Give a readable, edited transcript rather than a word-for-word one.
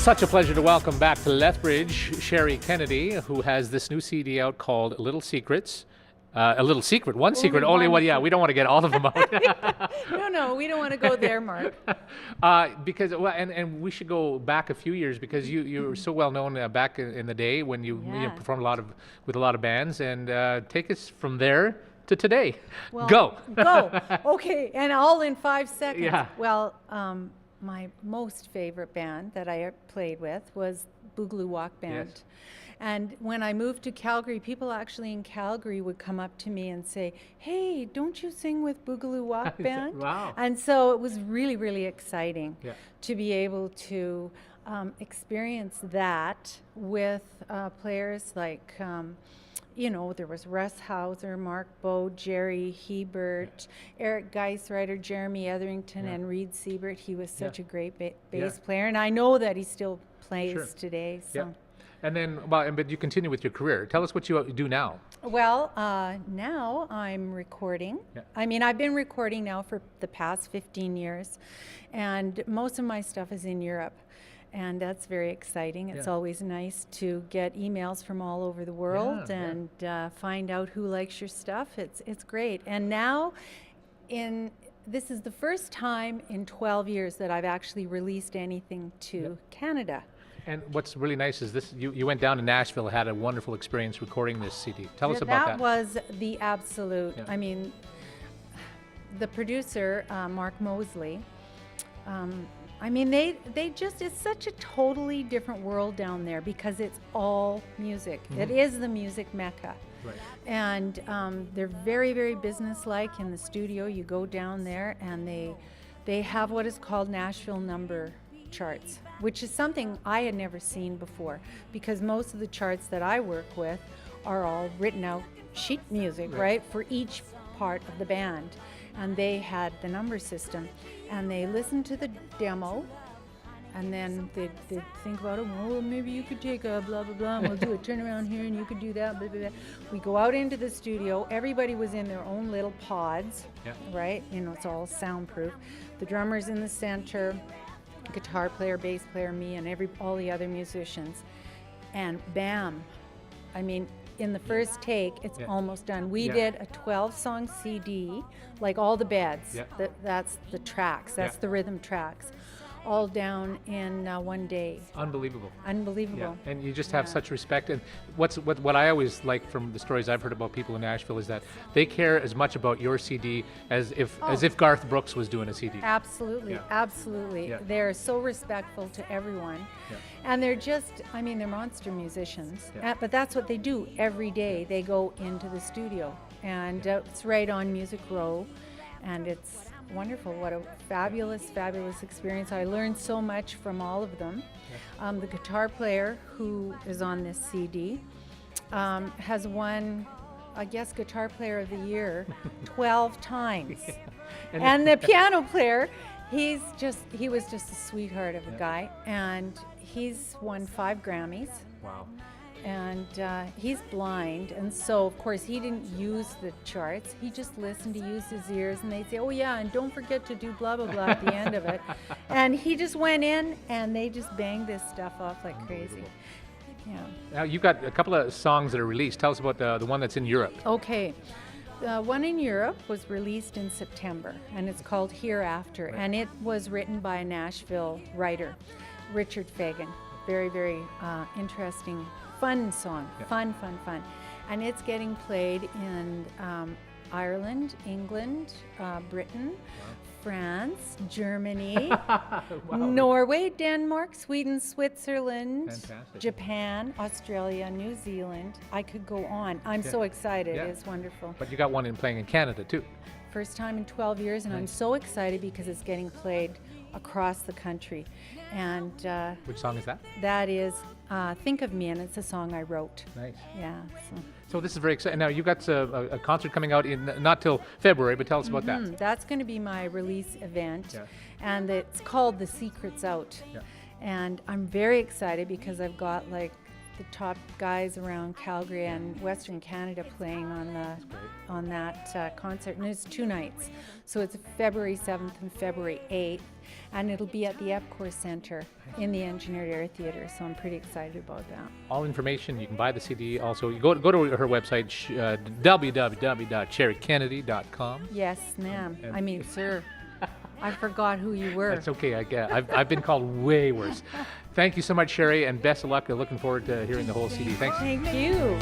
Such a pleasure to welcome back to Lethbridge Sherry Kennedy, who has this new CD out called Little Secrets. A little secret, one secret, only one. Yeah, we don't want to get all of them out. No, we don't want to go there, Mark. Because and we should go back a few years because you were so well known back in the day when you performed with a lot of bands, and take us from there to today. Well, go. Okay, and all in 5 seconds. Yeah. Well, my most favorite band that I played with was Boogaloo Walk Band. Yes. And when I moved to Calgary, people actually in Calgary would come up to me and say, "Hey, don't you sing with Boogaloo Walk Band?" Wow. And so it was really, really exciting Yeah. to be able to experience that with players like, there was Russ Hauser, Mark Bowe, Jerry Hebert, Eric Geisreiter, Jeremy Etherington, and Reed Siebert. He was such a great bass player, and I know that he still plays today. So. Yeah. And then, but you continue with your career. Tell us what you do now. Well, now I'm recording. Yeah. I mean, I've been recording now for the past 15 years, and most of my stuff is in Europe. And that's very exciting. It's always nice to get emails from all over the world and find out who likes your stuff. It's great. And now, this is the first time in 12 years that I've actually released anything to Canada. And what's really nice is this: you went down to Nashville, had a wonderful experience recording this CD. Tell us about that. That was the absolute. Yeah. I mean, the producer, Mark Mosley. I mean, they just, it's such a totally different world down there because it's all music. Mm-hmm. It is the music mecca. Right. And they're very, very businesslike in the studio. You go down there and they have what is called Nashville number charts, which is something I had never seen before because most of the charts that I work with are all written out sheet music, right, for each part of the band. And they had the number system, and they listened to the demo, and then they'd think about it. Well, maybe you could take a blah blah blah, and we'll do a turnaround here, and you could do that. Blah, blah, blah. We go out into the studio. Everybody was in their own little pods, right? It's all soundproof. The drummer's in the center, guitar player, bass player, me, and all the other musicians, and bam! I mean, in the first take, it's almost done. We did a 12-song CD, like all the beds. That's the tracks. That's the rhythm tracks, all down in one day. Unbelievable. Unbelievable. Yeah. And you just have such respect. And what I always like from the stories I've heard about people in Nashville is that they care as much about your CD as if Garth Brooks was doing a CD. Absolutely, absolutely. Yeah. They're so respectful to everyone. Yeah. And they're just, I mean, they're monster musicians. But that's what they do every day. They go into the studio. And it's right on Music Row. And it's wonderful. What a fabulous, fabulous experience. I learned so much from all of them. The guitar player who is on this CD has won, I guess, Guitar Player of the Year 12 times. And the piano player, he was just a sweetheart of a guy, and he's won 5 Grammys. Wow. And he's blind, and so of course he didn't use the charts. He just listened, to use his ears, and they'd say, "Oh yeah, and don't forget to do blah blah blah" at the end of it. And he just went in, and they just banged this stuff off like crazy. Yeah. Now you've got a couple of songs that are released. Tell us about the one that's in Europe. Okay. The one in Europe was released in September, and it's called Hereafter, and it was written by a Nashville writer, Richard Fagan. Very, very interesting, fun song. Fun. And it's getting played in Ireland, England, Britain, France, Germany, Norway, Denmark, Sweden, Switzerland, Fantastic. Japan, Australia, New Zealand. I could go on. I'm so excited. It's wonderful. But you got one playing in Canada too. First time in 12 years, and I'm so excited because it's getting played across the country. And Which song is that? that is Think of Me, and it's a song I wrote. Nice. Yeah. So this is very exciting. Now you've got a concert coming out in not till February, but tell us about that. That's going to be my release event, and it's called The Secret's Out. And I'm very excited because I've got like the top guys around Calgary and Western Canada playing on that concert, and it's 2 nights. So it's February 7th and February 8th, and it'll be at the Epcor Centre in the Engineered Air Theatre. So I'm pretty excited about that. All information, you can buy the CD. Also, you go to her website, www.cherrykennedy.com. Yes, ma'am. I mean, sir. I forgot who you were. That's okay. I've been called way worse. Thank you so much, Sherry, and best of luck. Looking forward to hearing the whole CD. Thanks. Thank you.